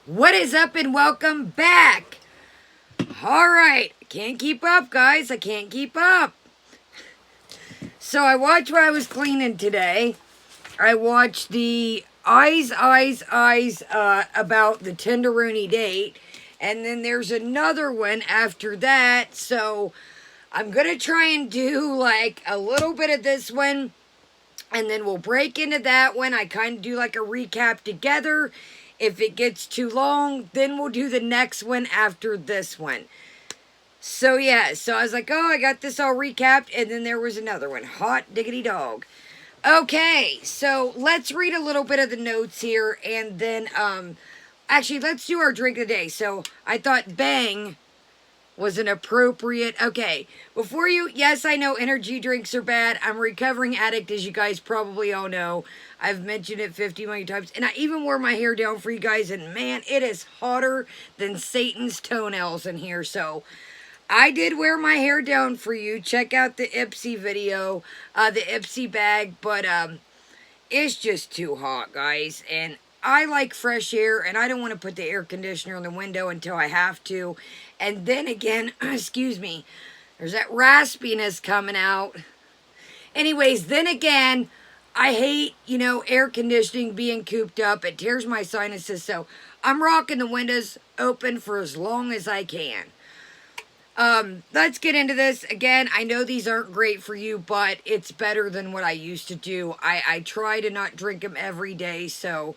What is up and welcome back? Alright, I can't keep up, guys. I can't keep up. So I watched what I was cleaning today. I watched the Eyes about the Tenderoni date. And then there's another one after that. So I'm going to try and do like a little bit of this one. And then we'll break into that one. I kind of do like a recap together. If it gets too long, then we'll do the next one after this one. So yeah, so I was like, oh, I got this all recapped. And then there was another one. Hot diggity dog. Okay, so let's read a little bit of the notes here. And then, actually, let's do our drink of the day. So I thought Bang was an appropriate... Okay, before you... Yes, I know energy drinks are bad. I'm a recovering addict, as you guys probably all know. I've mentioned it 50 million times. And I even wore my hair down for you guys. And man, it is hotter than Satan's toenails in here. So I did wear my hair down for you. Check out the Ipsy video. The Ipsy bag. But it's just too hot, guys. And I like fresh air, and I don't want to put the air conditioner in the window until I have to. And then again, excuse me, there's that raspiness coming out. Anyways, then again, I hate, air conditioning being cooped up. It tears my sinuses, so I'm rocking the windows open for as long as I can. Let's get into this. Again, I know these aren't great for you, but it's better than what I used to do. I try to not drink them every day, so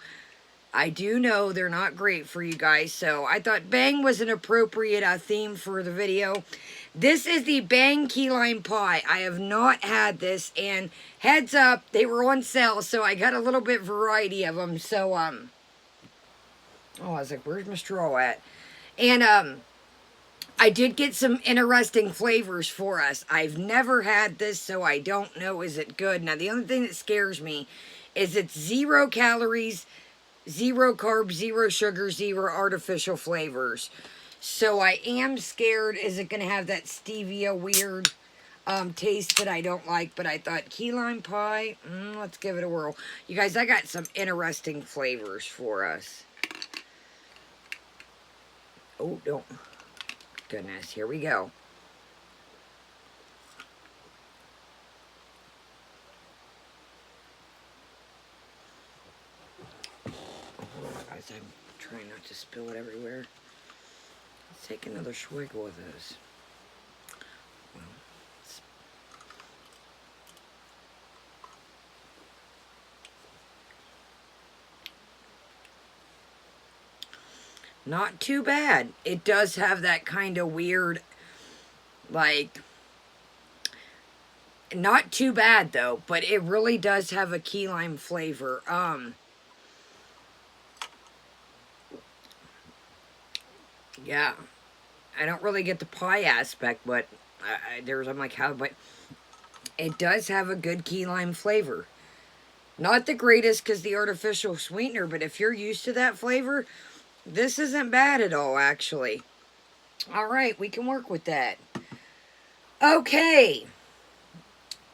I do know they're not great for you guys. So I thought Bang was an appropriate theme for the video. This is the Bang Key Lime Pie. I have not had this, and heads up, they were on sale, so I got a little bit variety of them. So, oh, I was like, where's my straw at? And, I did get some interesting flavors for us. I've never had this, so I don't know, is it good? Now, the only thing that scares me is it's 0 calories, 0 carbs, 0 sugar, 0 artificial flavors. So I am scared, is it going to have that stevia weird taste that I don't like? But I thought key lime pie, let's give it a whirl. You guys, I got some interesting flavors for us. Oh, don't. Goodness, here we go. Guys, I'm trying not to spill it everywhere. Let's take another swiggle of this. Well, not too bad. It does have that kind of weird, like, not too bad though, but it really does have a key lime flavor. Yeah, I don't really get the pie aspect, but I'm like, how, but it does have a good key lime flavor. Not the greatest because the artificial sweetener, but if you're used to that flavor, this isn't bad at all, actually. All right, we can work with that. Okay,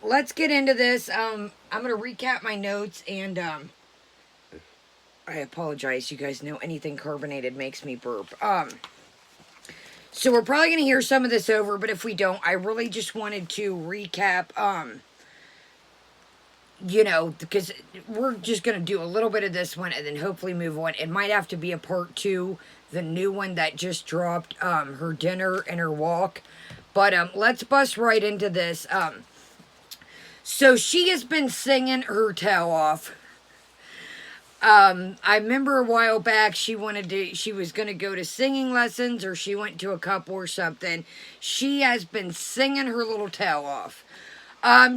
let's get into this. I'm going to recap my notes, and I apologize. You guys know anything carbonated makes me burp. So we're probably going to hear some of this over, but if we don't, I really just wanted to recap, because we're just going to do a little bit of this one and then hopefully move on. It might have to be a part 2, the new one that just dropped, her dinner and her walk. But let's bust right into this. So she has been singing her tail off. I remember a while back she was going to go to singing lessons, or she went to a couple or something. She has been singing her little tail off.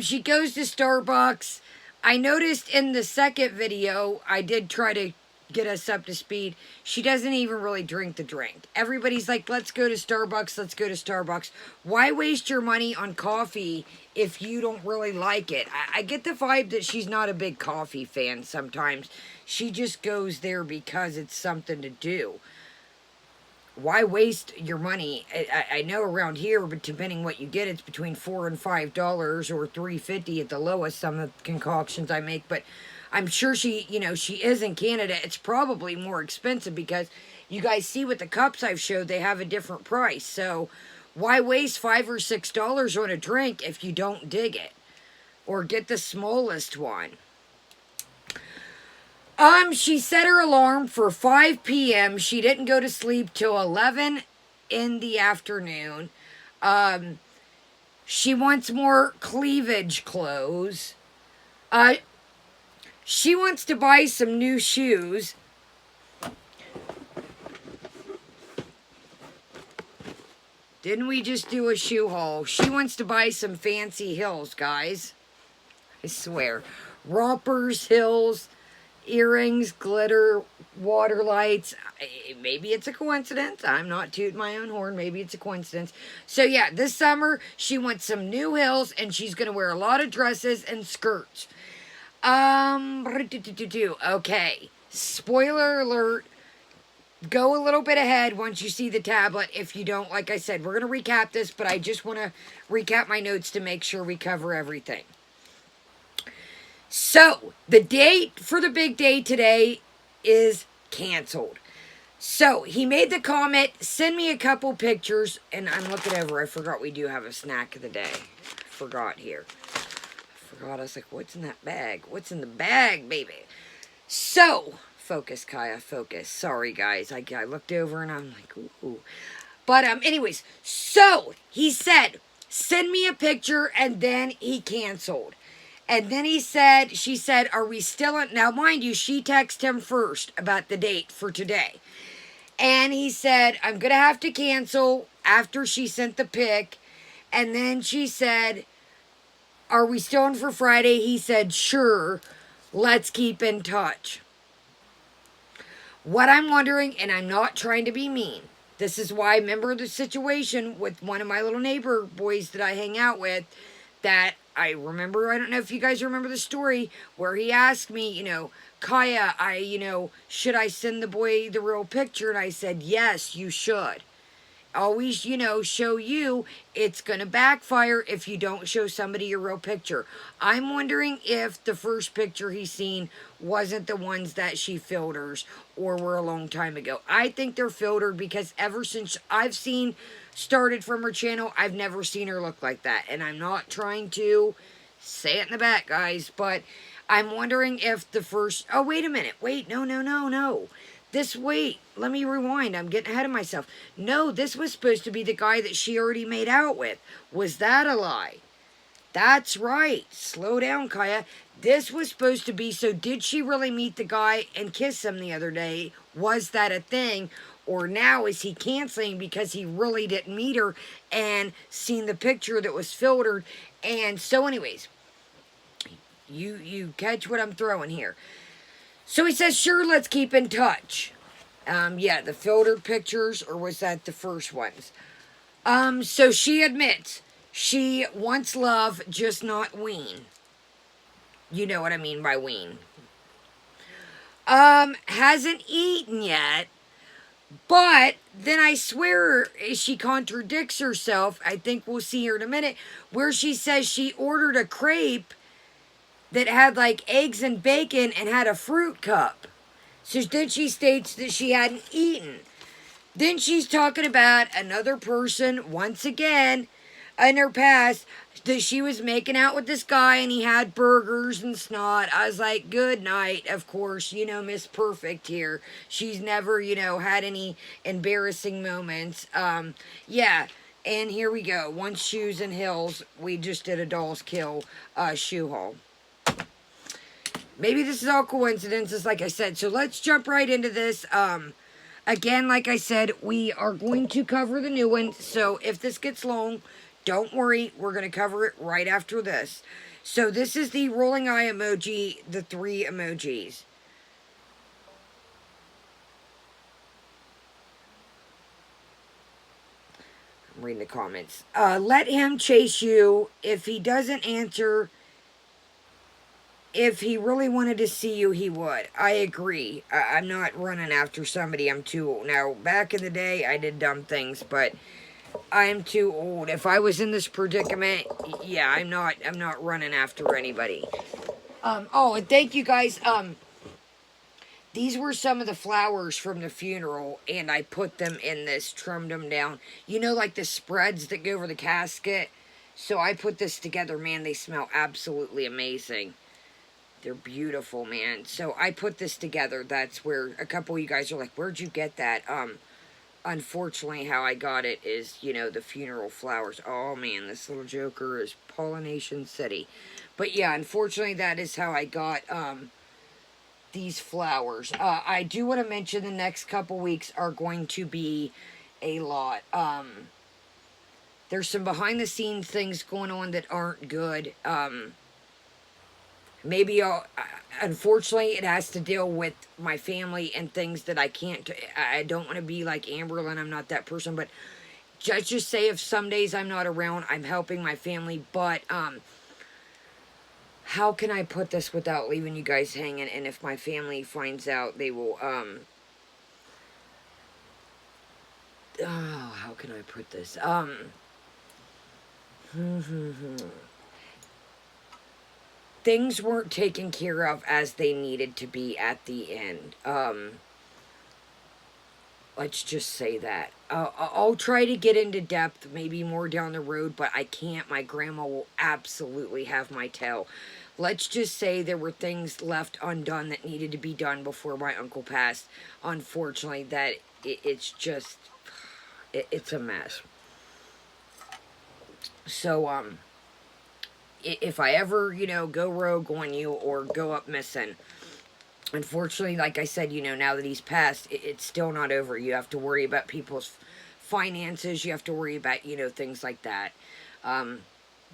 She goes to Starbucks. I noticed in the second video, I did try to get us up to speed. She doesn't even really drink the drink. Everybody's like, let's go to Starbucks, let's go to Starbucks. Why waste your money on coffee if you don't really like it? I get the vibe that she's not a big coffee fan sometimes. She just goes there because it's something to do. Why waste your money? I know around here, but depending what you get, it's between $4 and $5 or $3.50 at the lowest. Some of the concoctions I make, but I'm sure she, she is in Canada. It's probably more expensive because you guys see with the cups I've showed, they have a different price. So why waste $5 or $6 on a drink if you don't dig it? Or get the smallest one. She set her alarm for 5 p.m. She didn't go to sleep till 11 in the afternoon. She wants more cleavage clothes. She wants to buy some new shoes. Didn't we just do a shoe haul? She wants to buy some fancy heels, guys. I swear. Rompers, heels, earrings, glitter, water lights. Maybe it's a coincidence. I'm not tooting my own horn. Maybe it's a coincidence. So yeah, this summer she wants some new heels and she's going to wear a lot of dresses and skirts. Okay. Spoiler alert. Go a little bit ahead once you see the tablet. If you don't, like I said, we're going to recap this, but I just want to recap my notes to make sure we cover everything. So, the date for the big day today is canceled. So, he made the comment, send me a couple pictures, and I'm looking over, I forgot we do have a snack of the day. I forgot here. I was like, what's in that bag? What's in the bag, baby? So, focus, Kaya, focus. Sorry, guys, I looked over and I'm like, ooh. But, anyways, so, he said, send me a picture, and then he canceled. And then she said, are we still in? Now, mind you, she texted him first about the date for today. And he said, I'm going to have to cancel after she sent the pic. And then she said, are we still in for Friday? He said, sure, let's keep in touch. What I'm wondering, and I'm not trying to be mean. This is why I remember the situation with one of my little neighbor boys that I hang out with that I remember, I don't know if you guys remember the story, where he asked me, Kaya, should I send the boy the real picture? And I said, yes, you should. Always, show you. It's going to backfire if you don't show somebody your real picture. I'm wondering if the first picture he's seen wasn't the ones that she filters or were a long time ago. I think they're filtered because ever since I've started from her channel, I've never seen her look like that. And I'm not trying to say it in the back, guys, but I'm wondering if the first... Oh, wait a minute. Wait, no. Let me rewind. I'm getting ahead of myself. No, this was supposed to be the guy that she already made out with. Was that a lie? That's right. Slow down, Kaya. This was supposed to be, so did she really meet the guy and kiss him the other day? Was that a thing? Or now is he canceling because he really didn't meet her and seen the picture that was filtered? And so anyways, you catch what I'm throwing here. So he says, sure, let's keep in touch. Yeah, the filtered pictures, or was that the first ones? So she admits she wants love, just not wean. You know what I mean by wean. Hasn't eaten yet, but then I swear she contradicts herself. I think we'll see her in a minute, where she says she ordered a crepe that had like eggs and bacon and had a fruit cup. So then she states that she hadn't eaten. Then she's talking about another person, once again, in her past, that she was making out with this guy and he had burgers and snot. I was like, good night. Of course, Miss Perfect here. She's never, had any embarrassing moments. Yeah. And here we go. Once Shoes and Hills, we just did a Doll's Kill shoe haul. Maybe this is all coincidences, like I said. So let's jump right into this. Again, like I said, we are going to cover the new one. So if this gets long, don't worry. We're going to cover it right after this. So this is the rolling eye emoji, the 3 emojis. I'm reading the comments. Let him chase you. If he doesn't answer... If he really wanted to see you, he would. I agree. I'm not running after somebody. I'm too old. Now, back in the day, I did dumb things, but I'm too old. If I was in this predicament, yeah, I'm not running after anybody. Oh, and thank you guys. These were some of the flowers from the funeral, and I put them in this, trimmed them down. You know, like the spreads that go over the casket? So I put this together. Man, they smell absolutely amazing. They're beautiful, man. So I put this together. That's where a couple of you guys are like, where'd you get that? Unfortunately, how I got it is, you know, the funeral flowers. Oh, man, this little joker is Pollination City. But yeah, unfortunately, that is how I got, these flowers. I do want to mention the next couple weeks are going to be a lot. There's some behind the scenes things going on that aren't good. Maybe unfortunately it has to deal with my family and things that I can't. I don't want to be like Amberlyn. I'm not that person, but just say if some days I'm not around, I'm helping my family. But how can I put this without leaving you guys hanging? And if my family finds out, they will, oh, how can I put this? Things weren't taken care of as they needed to be at the end. Let's just say that. I'll try to get into depth, maybe more down the road, but I can't. My grandma will absolutely have my tail. Let's just say there were things left undone that needed to be done before my uncle passed. Unfortunately, that it's just, it's a mess. So, if I ever, you know, go rogue on you or go up missing, unfortunately, like I said, you know, now that he's passed, it's still not over. You have to worry about people's finances. You have to worry about, you know, things like that.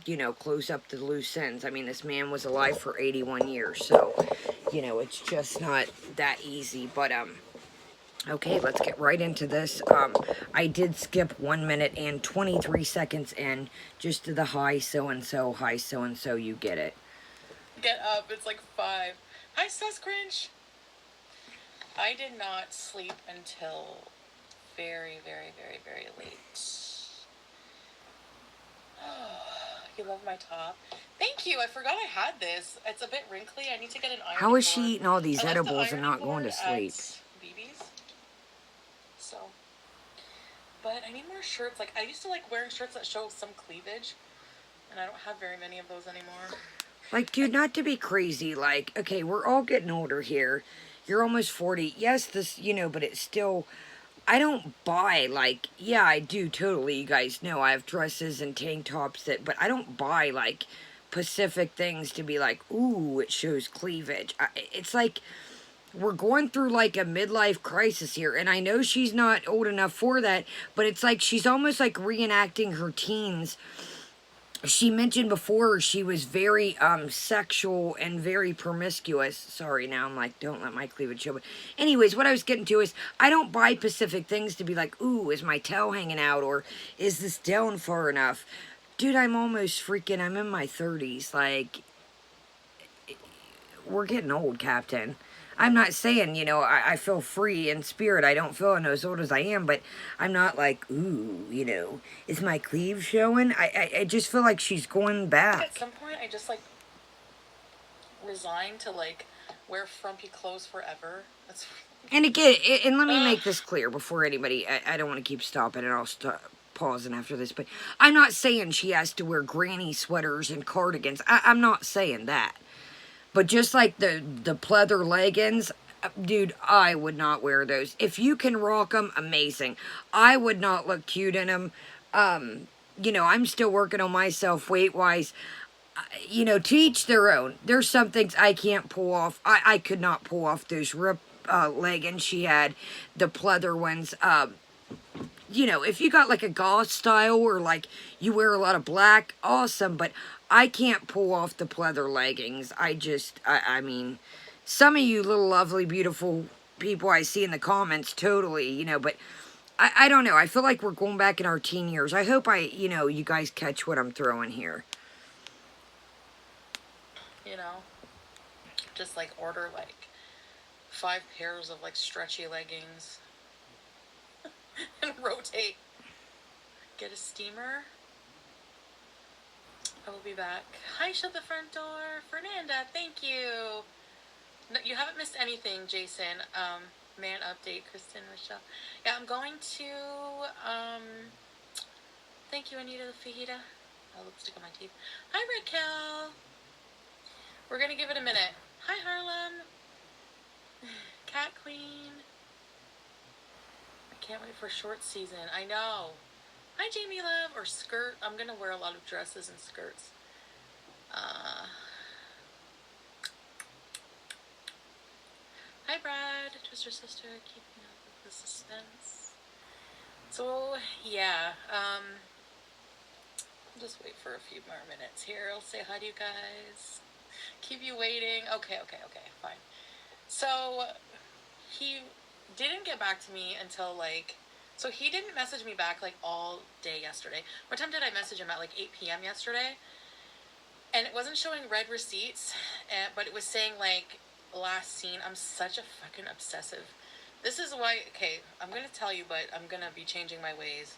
You know, close up the loose ends. I mean, this man was alive for 81 years, so, you know, it's just not that easy. But, okay, let's get right into this. I did skip 1 minute and 23 seconds in just to the hi so-and-so, you get it. Get up, it's like 5. Hi, Sus Cringe! I did not sleep until very, very, very, very late. You love my top. Thank you, I forgot I had this. It's a bit wrinkly, I need to get an ironing board. How is she eating all these edibles and not going to sleep? BB's. So, but I need more shirts. Like, I used to like wearing shirts that show some cleavage, and I don't have very many of those anymore. Like, dude, not to be crazy, like, okay, we're all getting older here. You're almost 40. Yes, this, you know, but it's still, I don't buy, like, yeah, I do, totally, you guys know, I have dresses and tank tops that, but I don't buy, like, Pacific things to be like, ooh, it shows cleavage. It's like, we're going through, like, a midlife crisis here, and I know she's not old enough for that, but it's like, she's almost, like, reenacting her teens. She mentioned before she was very sexual and very promiscuous. Sorry, now I'm like, don't let my cleavage show. But anyways, what I was getting to is I don't buy Pacific things to be like, ooh, is my toe hanging out or is this down far enough? Dude, I'm almost freaking, I'm in my 30s. Like, we're getting old, Captain. I'm not saying, you know, I feel free in spirit. I don't feel as old as I am, but I'm not like, ooh, you know, is my cleave showing? I just feel like she's going back. At some point, I just, like, resigned to, like, wear frumpy clothes forever. That's... And again, and let me make this clear before anybody, I don't want to keep stopping and I'll stop pausing after this, but I'm not saying she has to wear granny sweaters and cardigans. I'm not saying that. But just like the pleather leggings, dude, I would not wear those. If you can rock them, amazing. I would not look cute in them. You know, I'm still working on myself weight-wise. You know, to each their own. There's some things I can't pull off. I could not pull off those rip leggings she had, the pleather ones. You know, if you got like a goth style or like you wear a lot of black, awesome. But I can't pull off the pleather leggings. I mean, some of you little lovely, beautiful people I see in the comments, totally, you know, but I don't know. I feel like we're going back in our teen years. I hope you know, you guys catch what I'm throwing here. You know, just like order like 5 pairs of like stretchy leggings and rotate. Get a steamer. I will be back. Hi, shut the front door. Fernanda, thank you. No, you haven't missed anything, Jason. Man update, Kristen, Michelle. Yeah, I'm going to, thank you, Anita the Fajita. Oh, lipstick on my teeth. Hi, Raquel. We're gonna give it a minute. Hi, Harlem. Cat Queen. I can't wait for short season. I know. Hi, Jamie Love. Or skirt. I'm gonna wear a lot of dresses and skirts. Hi, Brad. Twister sister. Keeping up with the suspense. So, yeah. Just wait for a few more minutes here. I'll say hi to you guys. Keep you waiting. Okay, fine. So, he didn't get back to me until like, so he didn't message me back like all day yesterday. What time did I message him? At like 8 p.m. yesterday? And it wasn't showing red receipts, but it was saying like, last seen. I'm such a fucking obsessive. This is why, okay, I'm going to tell you, but I'm going to be changing my ways.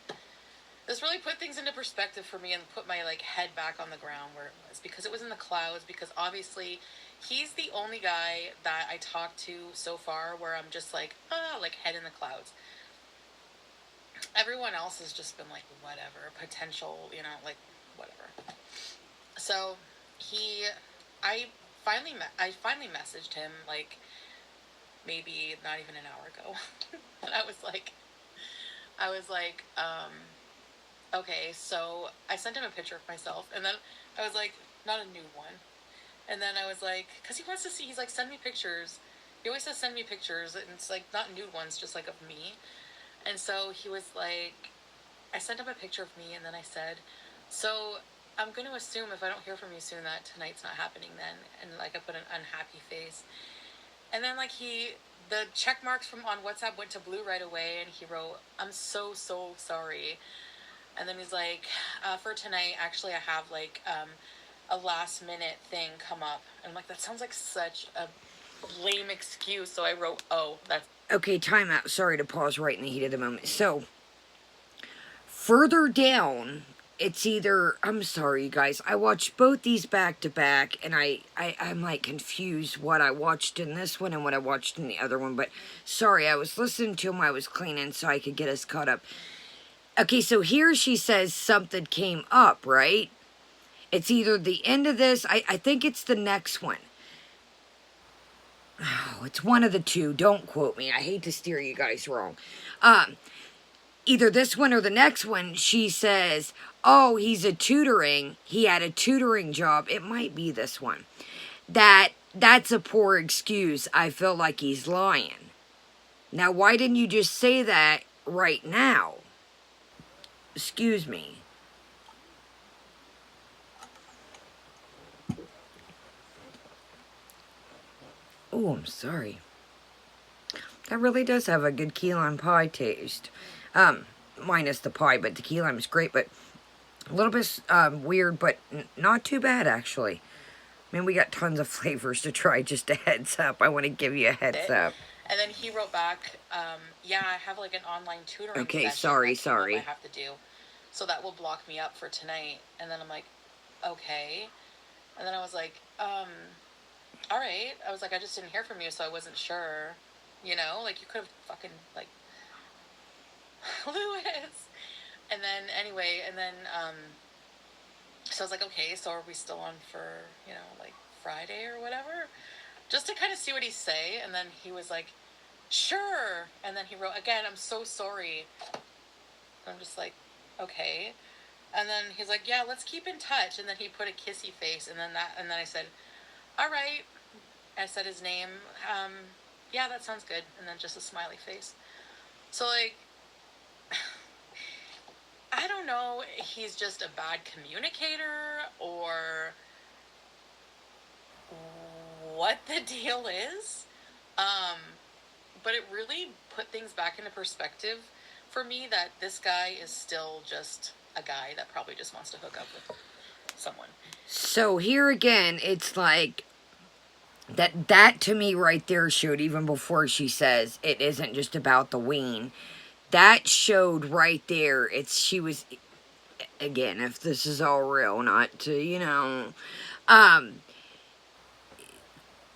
This really put things into perspective for me and put my like head back on the ground where it was, because it was in the clouds, because obviously he's the only guy that I talked to so far where I'm just like head in the clouds. Everyone else has just been like whatever, potential, you know, like whatever. So I finally messaged him like maybe not even an hour ago. And I was like, okay, so I sent him a picture of myself, and then I was like, not a nude one. And then I was like, because he wants to see, he's like, send me pictures. He always says, send me pictures, and it's like, not nude ones, just like of me. And so he was like, I sent him a picture of me, and then I said, so I'm going to assume if I don't hear from you soon that tonight's not happening then. And like, I put an unhappy face. And then like the check marks from on WhatsApp went to blue right away, and he wrote, I'm so sorry. And then he's like, for tonight, actually, I have like a last minute thing come up. And I'm like, that sounds like such a lame excuse. So I wrote, oh, that's... Okay, time out. Sorry to pause right in the heat of the moment. So, further down, it's either... I'm sorry, you guys. I watched both these back to back, and I'm like confused what I watched in this one and what I watched in the other one. But sorry, I was listening to them while I was cleaning so I could get us caught up. Okay, so here she says something came up, right? It's either the end of this. I think it's the next one. Oh, it's one of the two. Don't quote me. I hate to steer you guys wrong. Either this one or the next one, she says, oh, he had a tutoring job. It might be this one. That's a poor excuse. I feel like he's lying. Now, why didn't you just say that right now? Excuse me. Oh, I'm sorry. That really does have a good key lime pie taste. Minus the pie, but the key lime is great, but a little bit weird, but not too bad, actually. I mean, we got tons of flavors to try, just a heads up. I want to give you a heads up. And then he wrote back, yeah, I have like an online tutoring okay, session sorry. I have to do. So that will block me up for tonight. And then I'm like, okay. And then I was like, all right. I was like, I just didn't hear from you, so I wasn't sure. You know, like you could have fucking like Lewis. And then anyway, so I was like, okay, so are we still on for, you know, like Friday or whatever? Just to kind of see what he'd say. And then he was like, sure. And then he wrote, again, I'm so sorry. I'm just like, okay. And then he's like, yeah, let's keep in touch. And then he put a kissy face. And then I said, all right. I said his name. Yeah, that sounds good. And then just a smiley face. So like, I don't know, he's just a bad communicator or what the deal is. But it really put things back into perspective for me that this guy is still just a guy that probably just wants to hook up with someone. So here again, it's like that to me right there showed, even before she says it isn't just about the ween, that showed right there. again, if this is all real, not to, um,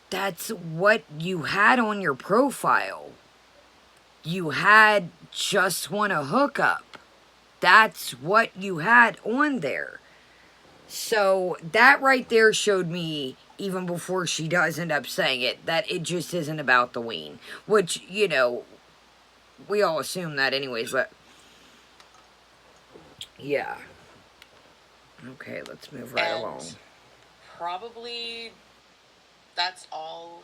that's what you had on your profile. You had just want to hook up. That's what you had on there. So that right there showed me, even before she does end up saying it, that it just isn't about the ween. Which, we all assume that anyways, but yeah. Okay, let's move right along. Probably that's all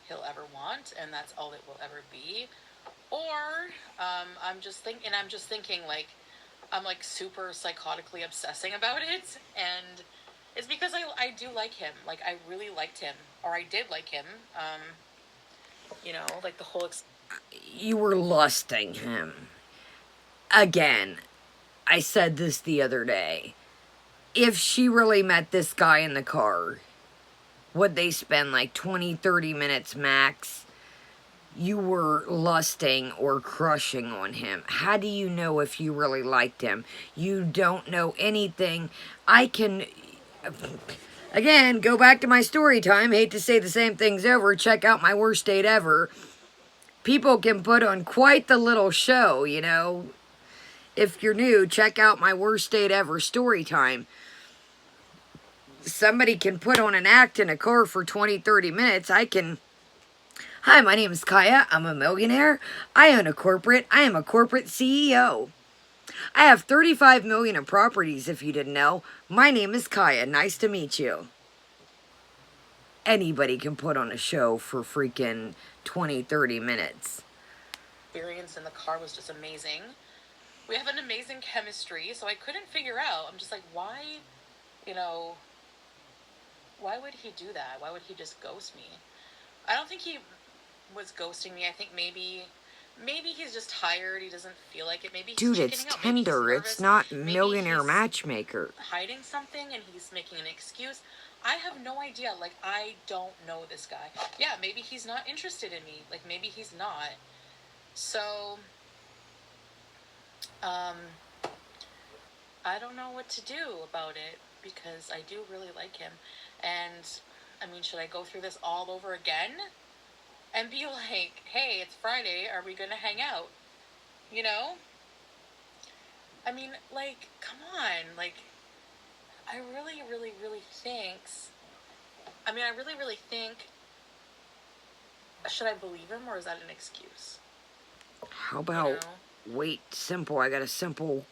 he'll ever want, and that's all it will ever be. Or I'm just thinking like I'm like super psychotically obsessing about it, and it's because I do like him. Like I really liked him, or I did like him. Like the whole. You were lusting him. Again, I said this the other day. If she really met this guy in the car, would they spend like 20, 30 minutes max? You were lusting or crushing on him. How do you know if you really liked him? You don't know anything. I can, again, go back to my story time. Hate to say the same things over. Check out my worst date ever. People can put on quite the little show, If you're new, check out my worst date ever story time. Somebody can put on an act in a car for 20, 30 minutes. Hi, my name is Kaya. I'm a millionaire. I am a corporate CEO. I have 35 million in properties, if you didn't know. My name is Kaya. Nice to meet you. Anybody can put on a show for freaking 20, 30 minutes. Experience in the car was just amazing. We have an amazing chemistry, so I couldn't figure out. I'm just like, why would he do that? Why would he just ghost me? I don't think he was ghosting me. I think maybe he's just tired. He doesn't feel like it. Maybe he's Dude, it's Tinder. It's not Millionaire Matchmaker. Hiding something and he's making an excuse. I have no idea. Like, I don't know this guy. Yeah, maybe he's not interested in me. Like, maybe he's not. So, I don't know what to do about it because I do really like him. And, I mean, should I go through this all over again? And be like, hey, it's Friday, are we gonna hang out? I mean, like, come on. Like, I really, really, really think, should I believe him or is that an excuse? How about, wait, simple. I got a simple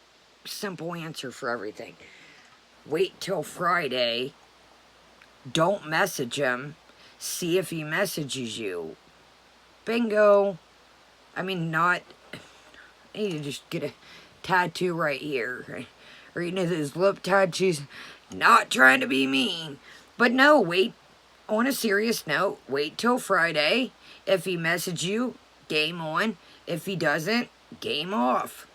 answer for everything. Wait till Friday. Don't message him. See if he messages you. Bingo. I mean, I need to just get a tattoo right here. Right? Or those lip tattoos. Not trying to be mean. But no, wait. On a serious note, wait till Friday. If he messages you, game on. If he doesn't, game off.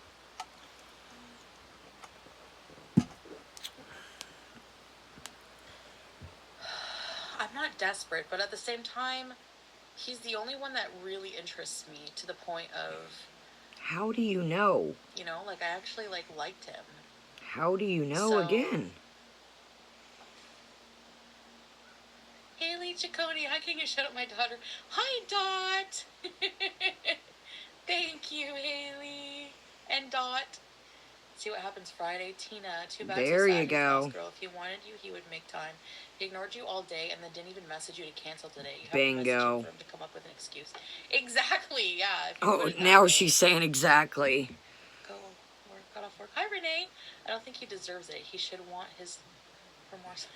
I'm not desperate, but at the same time, he's the only one that really interests me to the point of... How do you know? Like, I actually, liked him. How do you know again? Haley Ciccone, how can you shut up my daughter? Hi, Dot! Thank you, Haley. And Dot. See what happens Friday. Tina, too bad. There you go. Girl. If he wanted you, he would make time. He ignored you all day and then didn't even message you to cancel today. You have Bingo. To message him for him to come up with an excuse. Exactly, yeah. Oh, now she's saying exactly. Got off work. Hi, Renee. I don't think he deserves it. He should want his remorse.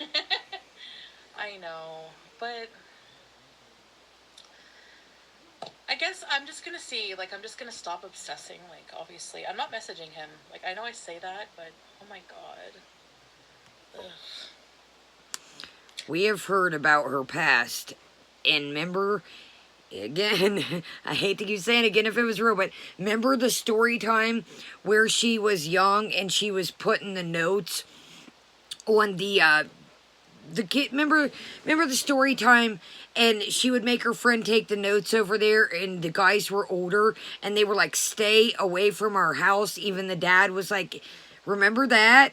I know, but I guess I'm just gonna see. I'm just gonna stop obsessing. Obviously, I'm not messaging him. I know I say that, but oh my god. Ugh. We have heard about her past, and remember, again, I hate to keep saying it again if it was real, but remember the story time where she was young and she was putting the notes on the kid? Remember the story time, and she would make her friend take the notes over there, and the guys were older, and they were like, stay away from our house. Even the dad was like, remember that?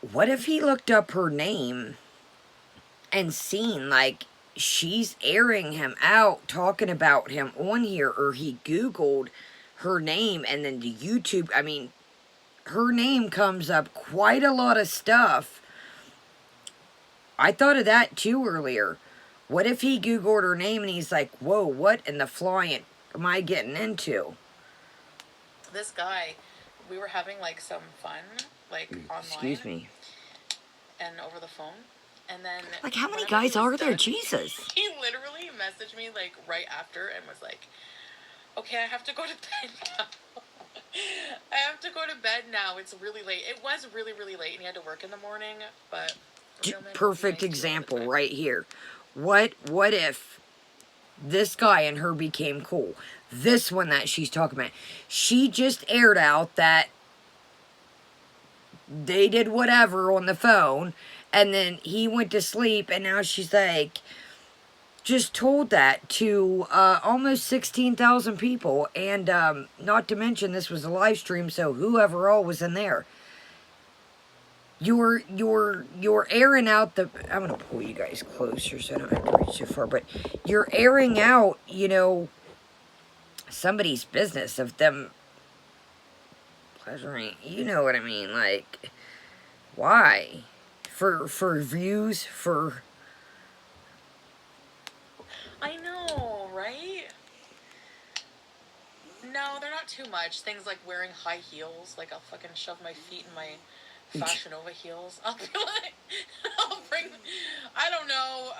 what if he looked up her name and seen, like, she's airing him out, talking about him on here, or he Googled her name and then the YouTube, I mean, her name comes up quite a lot of stuff. I thought of that too earlier. What if he Googled her name and he's like, whoa, what in the flying am I getting into? This guy, we were having like some fun, like online. Excuse me. And over the phone. And then, like, how many guys are there? Done, Jesus. He literally messaged me like right after and was like, okay, I have to go to bed now. I have to go to bed now. It's really late. It was really, really late and he had to work in the morning, but perfect example right here. What if this guy and her became cool? This one that she's talking about, she just aired out that they did whatever on the phone, and then he went to sleep, and now she's like, just told that to almost 16,000 people, and not to mention this was a live stream, so whoever all was in there. You're airing out the, I'm gonna pull you guys closer so I don't have to reach too far, but you're airing out, you know, somebody's business of them pleasuring, you know what I mean, like, why? For views, for... I know, right? No, they're not too much. Things like wearing high heels, like I'll fucking shove my feet in my Fashion Nova heels. I'll be like, I'll bring, I don't know,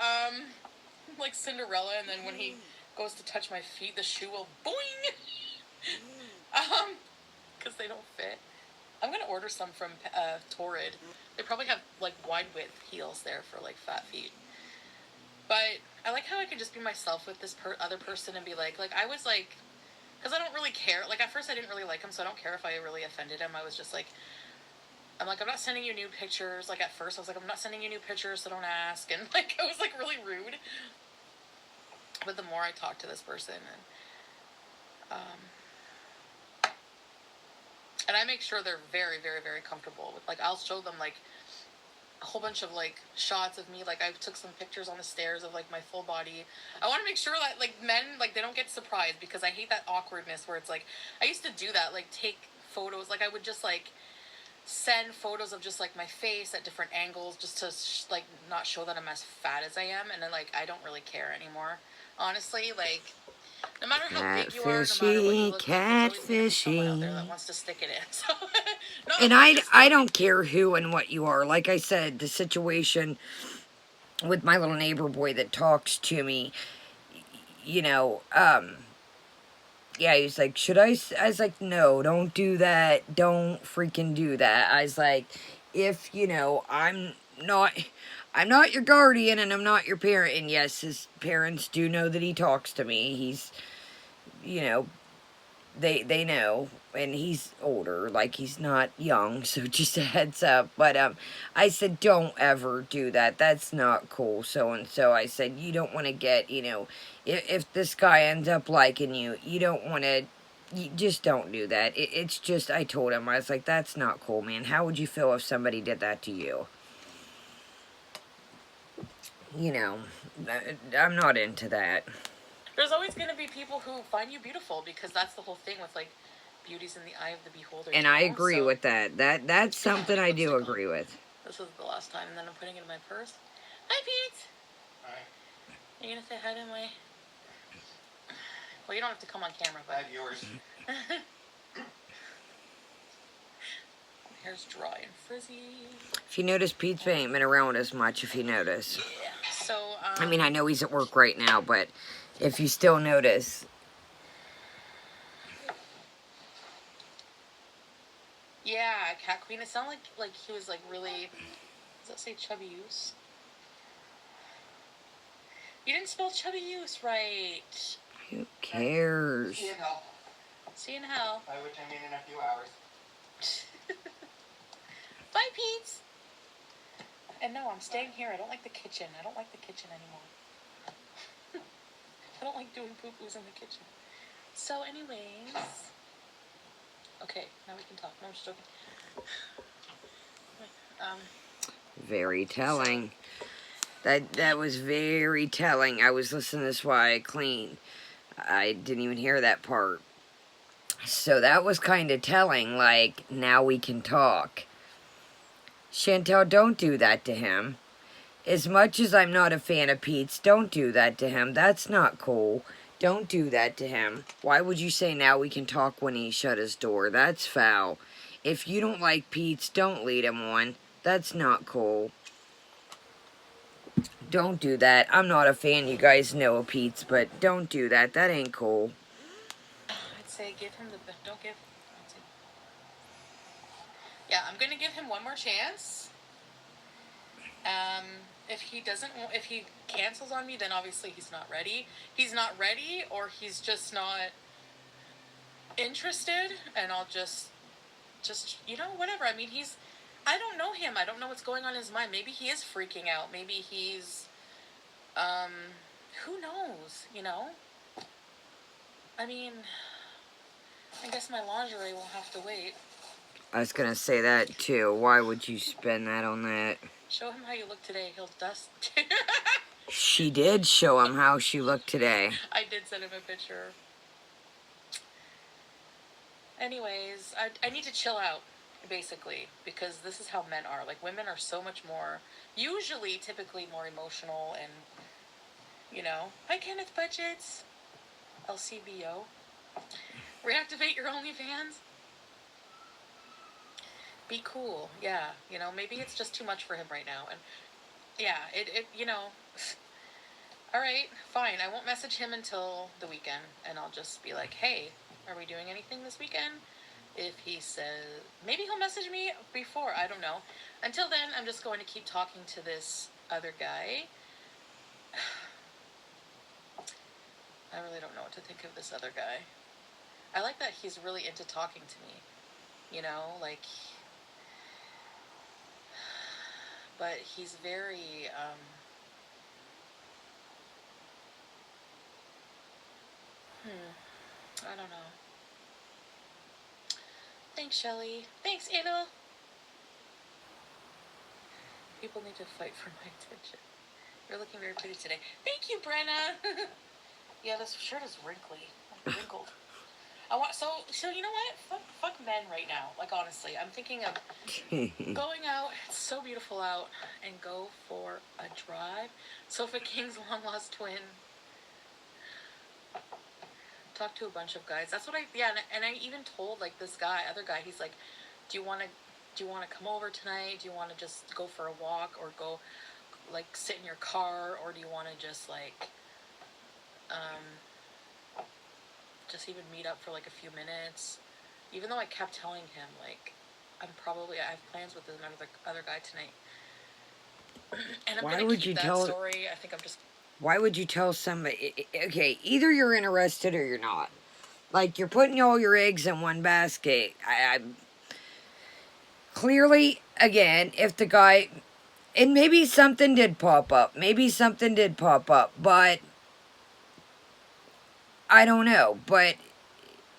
like Cinderella, and then when he goes to touch my feet, the shoe will boing! Because they don't fit. I'm gonna order some from Torrid. They probably have like wide width heels there for like fat feet. But I like how I can just be myself with this other person and be like I was like, because I don't really care. Like at first I didn't really like him, so I don't care if I really offended him. I was just like, I'm not sending you nude pictures. Like at first I was like, I'm not sending you nude pictures, so don't ask. And like I was like really rude. But the more I talk to this person and I make sure they're very, very, very comfortable with, like, I'll show them like a whole bunch of like shots of me. Like I took some pictures on the stairs of like my full body. I want to make sure that like men, like they don't get surprised, because I hate that awkwardness where it's like, I used to do that, like take photos. Like I would just like send photos of just like my face at different angles just to like not show that I'm as fat as I am. And then like I don't really care anymore, honestly. Like no matter how big you are, no matter what you look like, there's always someone out there that wants to stick it in. So, and I don't care who and what you are. Like I said, the situation with my little neighbor boy that talks to me, you know, yeah, he's like, should I was like, no, don't do that. Don't freaking do that. I was like, if, you know, I'm not your guardian and I'm not your parent. And yes, his parents do know that he talks to me. He's, you know, they know, and he's older, like he's not young, so just a heads up. But I said, don't ever do that. That's not cool. So and so, I said, you don't want to get, you know, if this guy ends up liking you, you don't want to. You just don't do that. It's just, I told him, I was like, that's not cool, man. How would you feel if somebody did that to you? You know, I'm not into that. There's always going to be people who find you beautiful, because that's the whole thing with like beauty's in the eye of the beholder. And I agree with that. That's something I do agree with. This is the last time, and then I'm putting it in my purse. Hi, Pete. Hi. Are you gonna say hi to my? Well, you don't have to come on camera, but I have yours. My hair's dry and frizzy. If you notice, Pete's ain't been around as much. If you notice. Yeah. So. I mean, I know he's at work right now, but if you still notice. Yeah, Cat Queen. It sounded like he was like really. Does that say chubby use? You didn't spell chubby use right. Who cares? See you in hell. See you in hell. By which I mean in a few hours. Bye, Pete. And no, I'm staying here. I don't like the kitchen. I don't like the kitchen anymore. I don't like doing poo-poos in the kitchen. So, anyways. Okay, now we can talk. No, I'm just joking. Um, Very telling. That was very telling. I was listening to this while I cleaned. I didn't even hear that part. So that was kind of telling, like, now we can talk. Chantel, don't do that to him. As much as I'm not a fan of Pete's, don't do that to him. That's not cool. Don't do that to him. Why would you say now we can talk when he shut his door? That's foul. If you don't like Pete's, don't lead him on. That's not cool. Don't do that. I'm not a fan, you guys know, of Pete's, but don't do that. That ain't cool. I'd say give him the don't give. Yeah, I'm gonna give him one more chance. If he cancels on me, then obviously he's not ready. He's not ready, or he's just not interested, and I'll just whatever. I mean, I don't know him. I don't know what's going on in his mind. Maybe he is freaking out. Maybe he's, who knows? I mean, I guess my lingerie will have to wait. I was gonna say that too. Why would you spend that on that? Show him how you look today. He'll dust. She did show him how she looked today. I did send him a picture. Anyways, I need to chill out, basically, because this is how men are. Like, women are so much more, typically more emotional and, hi, Kenneth Budgets. LCBO. Reactivate your OnlyFans. Be cool. Yeah, maybe it's just too much for him right now. And, yeah, all right, fine. I won't message him until the weekend, and I'll just be like, hey, are we doing anything this weekend? If he says, maybe he'll message me before, I don't know. Until then, I'm just going to keep talking to this other guy. I really don't know what to think of this other guy. I like that he's really into talking to me, but he's very, I don't know. Thanks, Shelly. Thanks, Anna. People need to fight for my attention. You're looking very pretty today. Thank you, Brenna. Yeah, this shirt is wrinkly. Wrinkled. So you know what? Fuck men right now. Like, honestly, I'm thinking of going out. It's so beautiful out, and go for a drive. Sofa King's long lost twin. Talk to a bunch of guys. That's what and I even told like this other guy. He's like, do you want to come over tonight? Do you want to just go for a walk, or go like sit in your car, or do you want to just like just even meet up for like a few minutes? Even though I kept telling him like I have plans with another other guy tonight. And I'm gonna keep that story. I think I'm just. Why would you tell somebody? Okay, either you're interested or you're not. Like, you're putting all your eggs in one basket. I clearly, again, if the guy, and maybe something did pop up, but I don't know. But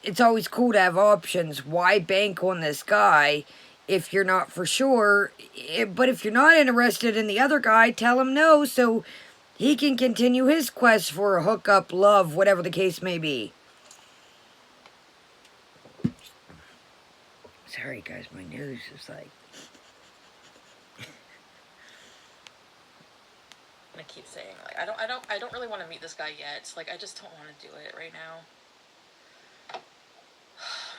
it's always cool to have options. Why bank on this guy if you're not for sure? But if you're not interested in the other guy, tell him no, so he can continue his quest for a hookup, love, whatever the case may be. Sorry, guys, my nose is like. I keep saying like I don't really want to meet this guy yet. Like, I just don't want to do it right now.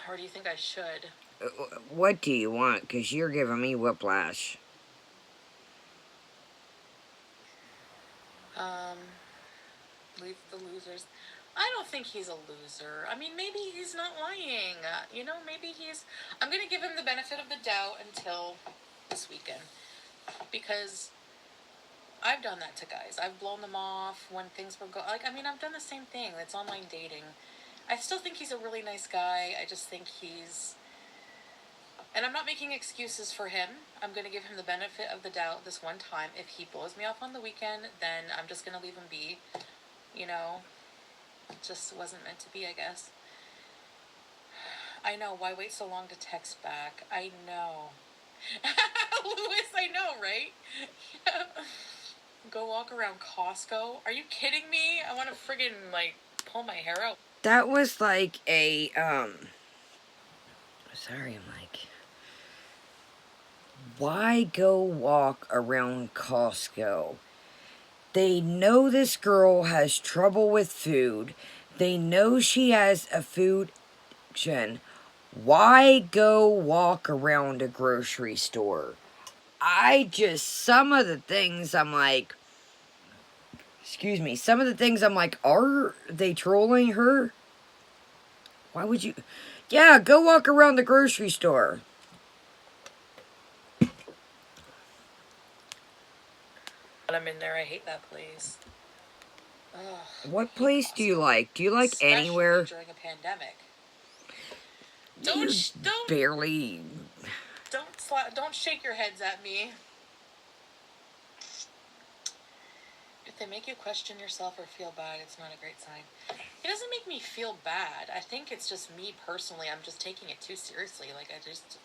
Or do you think I should? What do you want? Because you're giving me whiplash. Leave the losers. I don't think he's a loser. I mean, maybe he's not lying. Maybe he's. I'm gonna give him the benefit of the doubt until this weekend, because I've done that to guys. I've blown them off when things were I've done the same thing. That's online dating. I still think he's a really nice guy. I just think he's. And I'm not making excuses for him. I'm going to give him the benefit of the doubt this one time. If he blows me off on the weekend, then I'm just going to leave him be. It just wasn't meant to be, I guess. I know. Why wait so long to text back? I know. Lewis, I know, right? Go walk around Costco? Are you kidding me? I want to friggin' like pull my hair out. That was like a sorry, I'm like, why go walk around Costco? They know this girl has trouble with food. They know she has a food addiction. Why go walk around a grocery store? Some of the things I'm like, excuse me, some of the things I'm like, are they trolling her? Why would you? Yeah, go walk around the grocery store. When I'm in there, I hate that place. Ugh, What place do you like? Do you like especially anywhere? during a pandemic. You barely. Don't shake your heads at me. If they make you question yourself or feel bad, it's not a great sign. It doesn't make me feel bad. I think it's just me personally. I'm just taking it too seriously. Like I just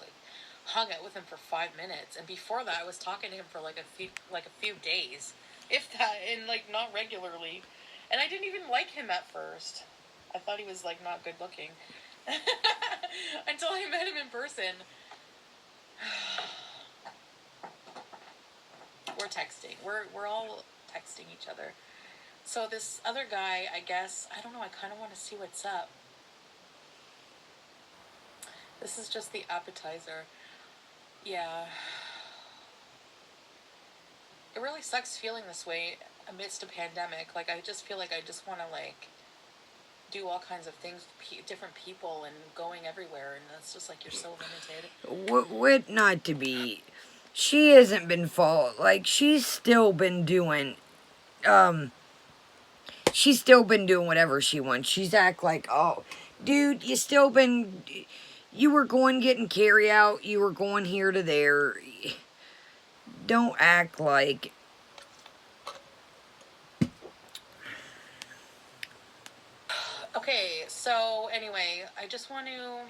hung out with him for 5 minutes, and before that, I was talking to him for like a few days, if that, and like not regularly. And I didn't even like him at first. I thought he was like not good looking until I met him in person. We're texting. We're all texting each other. So this other guy, I guess, I don't know, I kind of want to see what's up. This is just the appetizer. Yeah. It really sucks feeling this way amidst a pandemic. Like, I just feel like I just want to, like, do all kinds of things with different people and going everywhere, and it's just like you're so limited. What not to be? She hasn't been like she's still been doing she's still been doing whatever she wants. She's act like, oh, dude, you were going getting carry out, you were going here to there. Don't act like. Okay, so anyway, I just want to.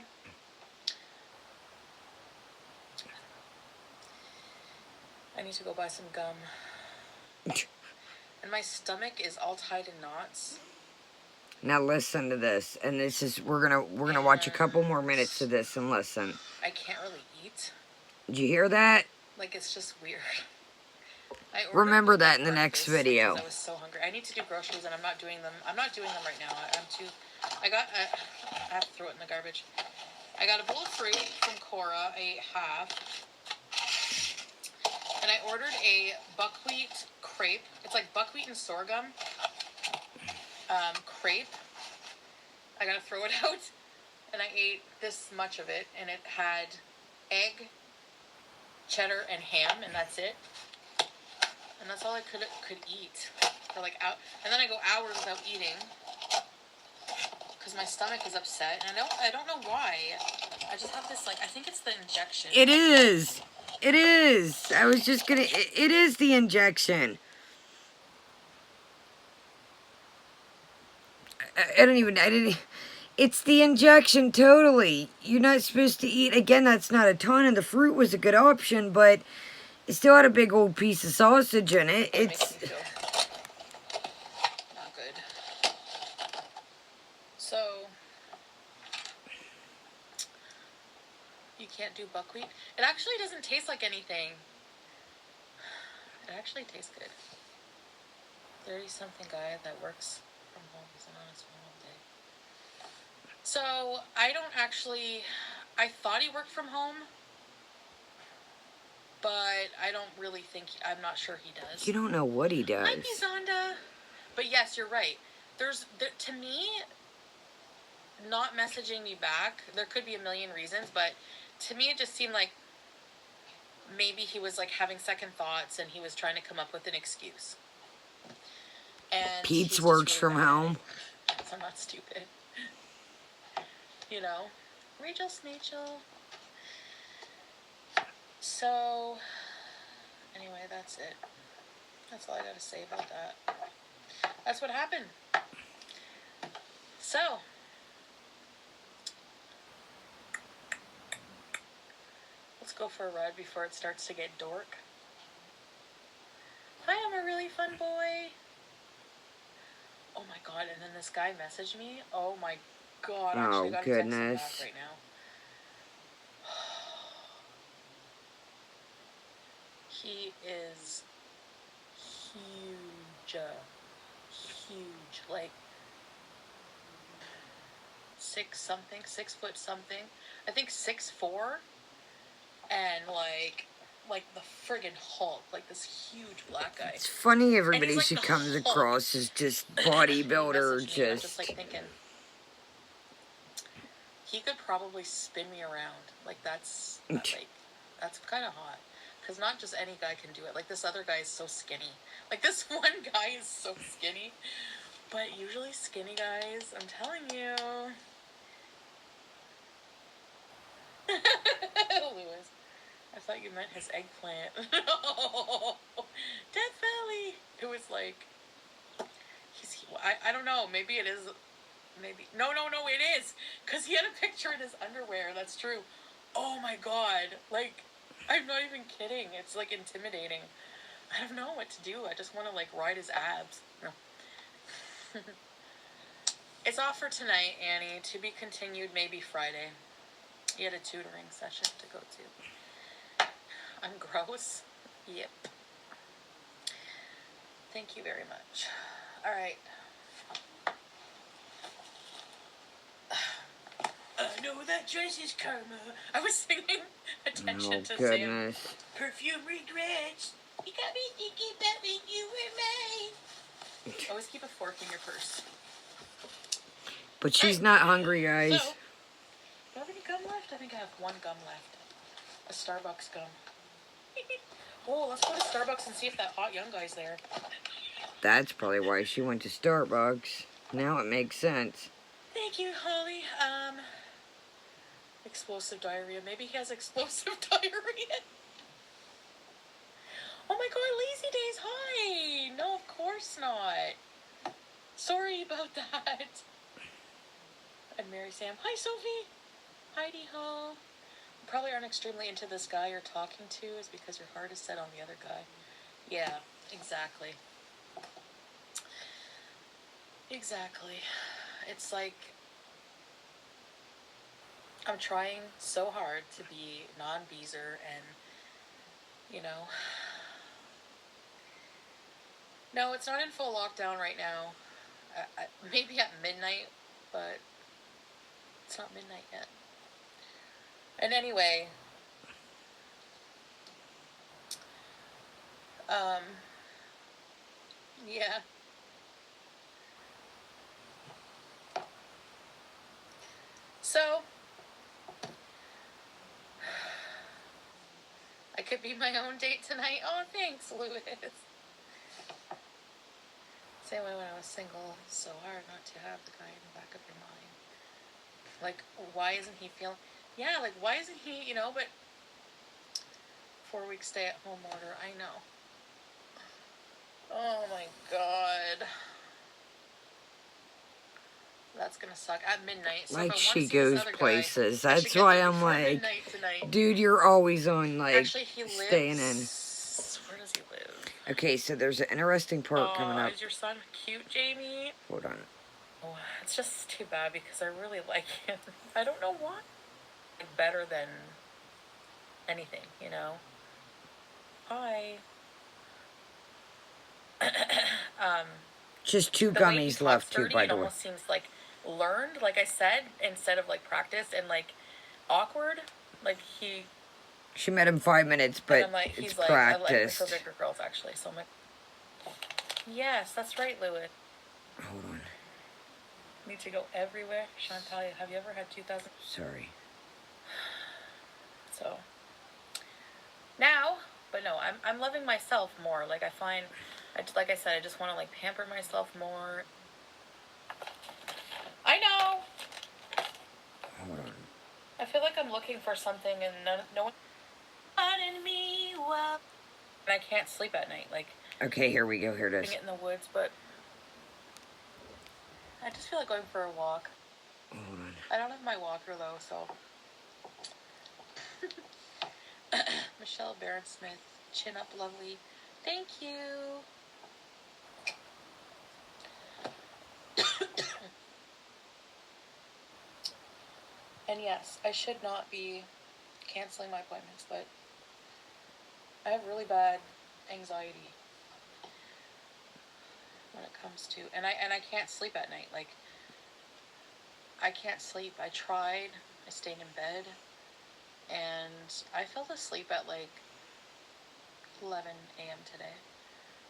I need to go buy some gum. And my stomach is all tied in knots. Now listen to this, and this is we're gonna watch a couple more minutes of this and listen. I can't really eat. Did you hear that? Like, it's just weird. Remember that in the next video. I was so hungry. I need to do groceries, and I'm not doing them. I'm not doing them right now. I have to throw it in the garbage. I got a bowl of fruit from Cora. I ate half. And I ordered a buckwheat crepe. It's like buckwheat and sorghum crepe. I gotta throw it out. And I ate this much of it, and it had egg, cheddar, and ham, and that's it. And that's all I could eat for like out. And then I go hours without eating because my stomach is upset, and I don't know why. I just have this, like, I think it's the injection. It is. It is. I was just gonna. It is the injection. I didn't. It's the injection, totally. You're not supposed to eat. Again, that's not a ton, and the fruit was a good option, but it still had a big old piece of sausage in it. It's not good. So, you can't do buckwheat? It actually doesn't taste like anything. It actually tastes good. 30-something guy that works from home isn't on his phone all day. So, I thought he worked from home, but I don't really think, I'm not sure he does. You don't know what he does. Might be Zonda. But yes, you're right. To me, not messaging me back, there could be a million reasons, but to me it just seemed like maybe he was like having second thoughts and he was trying to come up with an excuse. And Pete's works from home. So I'm not stupid. You know? Rachel. So, anyway, that's it. That's all I gotta say about that. That's what happened. So, let's go for a ride before it starts to get dork. Hi, I'm a really fun boy. Oh my god, and then this guy messaged me. Oh my god, actually, I gotta text him back right now. He is huge. Huge. Like, 6 foot something. I think 6'4". And like the friggin' Hulk, like this huge black guy. It's funny everybody like she the comes Hulk. across as just bodybuilder, He and I'm just like thinking, he could probably spin me around. Like that's kind of hot. Because not just any guy can do it. Like this other guy is so skinny. Like this one guy is so skinny. But usually skinny guys, I'm telling you. Lewis, I thought you meant his eggplant. No! Death Valley! It was like, I don't know, maybe it is, no, it is! Because he had a picture in his underwear, that's true. Oh my god, like, I'm not even kidding, it's like intimidating. I don't know what to do, I just want to like ride his abs. No. It's off for tonight, Annie, to be continued maybe Friday. He had a tutoring session to go to. I'm gross. Yep. Thank you very much. All right. I know that dress is karma. I was singing Attention to Sam. Perfume regrets. You got me thinking about when you were mine. Always keep a fork in your purse. But she's not hungry, guys. So, do I have any gum left? I think I have one gum left. A Starbucks gum. Oh, let's go to Starbucks and see if that hot young guy's there. That's probably why she went to Starbucks. Now it makes sense. Thank you, Holly. Explosive diarrhea. Maybe he has explosive diarrhea. Oh my god, lazy days. Hi. No, of course not. Sorry about that. And Mary Sam. Hi, Sophie. Heidi ho. You probably aren't extremely into this guy you're talking to is because your heart is set on the other guy. Yeah, exactly. Exactly. It's like I'm trying so hard to be non-beezer and, you know. No, it's not in full lockdown right now. Maybe at midnight, but it's not midnight yet. And anyway, yeah. So, I could be my own date tonight. Oh, thanks, Lewis. Same way when I was single, so hard not to have the guy in the back of your mind. Like, why isn't he feeling... Yeah, like, why isn't he, you know, but... 4-week stay-at-home order, I know. Oh my god. That's gonna suck. At midnight. So like if I she see goes this other places. guy, That's why I'm like, dude, you're always on, like, actually, he lives... staying in. Where does he live? Okay, so there's an interesting part coming up. Is your son cute, Jamie? Hold on. Oh, it's just too bad because I really like him. I don't know why. Better than anything, you know? Hi. Just 2 gummies left, too, by the way. It almost seems like learned, like I said, instead of like practice, and like awkward. Like she met him 5 minutes, but like, it's he's like, practiced. I like for bigger girls, actually. So I'm like, yes, that's right, Lewis. Hold on. Need to go everywhere. Chantal, have you ever had 2,000? Sorry. So now, but no, I'm loving myself more. Like I find, like I said, I just want to like pamper myself more. I know. Hold on. I feel like I'm looking for something and no one. Me well. And I can't sleep at night. Like. Okay, here we go. Here it is. It in the woods, but I just feel like going for a walk. Hold on. I don't have my walker though, so. Michelle Barron Smith, chin up lovely. Thank you. And yes, I should not be canceling my appointments, but I have really bad anxiety when it comes to, and I can't sleep at night. Like, I can't sleep. I tried. I stayed in bed, and I fell asleep at like 11 a.m. today.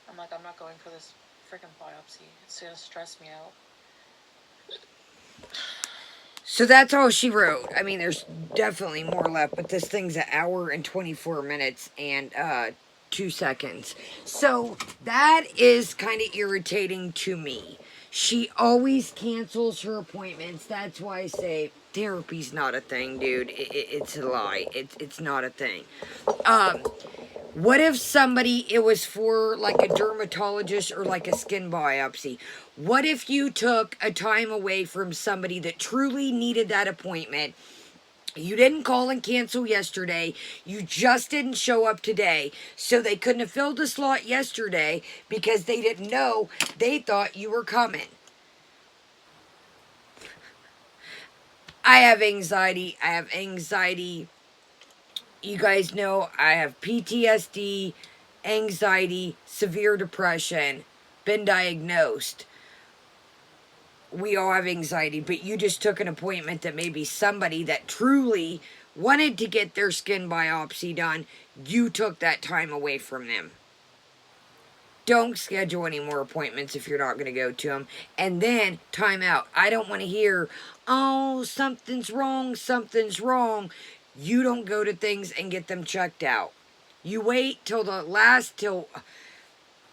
I'm like, I'm not going for this freaking biopsy. It's gonna stress me out. So that's all she wrote. I mean, there's definitely more left, but this thing's an hour and 24 minutes and 2 seconds. So that is kind of irritating to me. She always cancels her appointments. That's why I say therapy's not a thing, dude. It's a lie. It's not a thing. What if somebody, it was for like a dermatologist or like a skin biopsy? What if you took a time away from somebody that truly needed that appointment? You didn't call and cancel yesterday. You just didn't show up today. So they couldn't have filled the slot yesterday because they didn't know. They thought you were coming. I have anxiety. You guys know I have PTSD, anxiety, severe depression, been diagnosed. We all have anxiety, but you just took an appointment that maybe somebody that truly wanted to get their skin biopsy done, you took that time away from them. Don't schedule any more appointments if you're not going to go to them. And then, time out. I don't want to hear, oh, something's wrong. You don't go to things and get them checked out. You wait till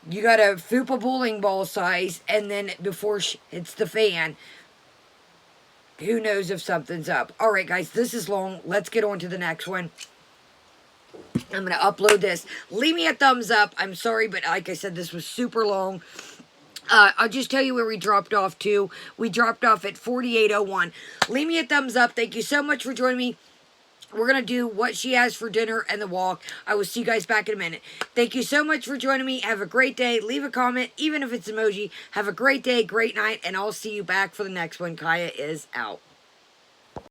you got a fupa bowling ball size, and then before it's the fan, who knows if something's up. All right, guys, this is long. Let's get on to the next one. I'm going to upload this. Leave me a thumbs up. I'm sorry, but like I said, this was super long. I'll just tell you where we dropped off to. We dropped off at 4801. Leave me a thumbs up. Thank you so much for joining me. We're going to do what she has for dinner and the walk. I will see you guys back in a minute. Thank you so much for joining me. Have a great day. Leave a comment, even if it's emoji. Have a great day, great night, and I'll see you back for the next one. Kaya is out.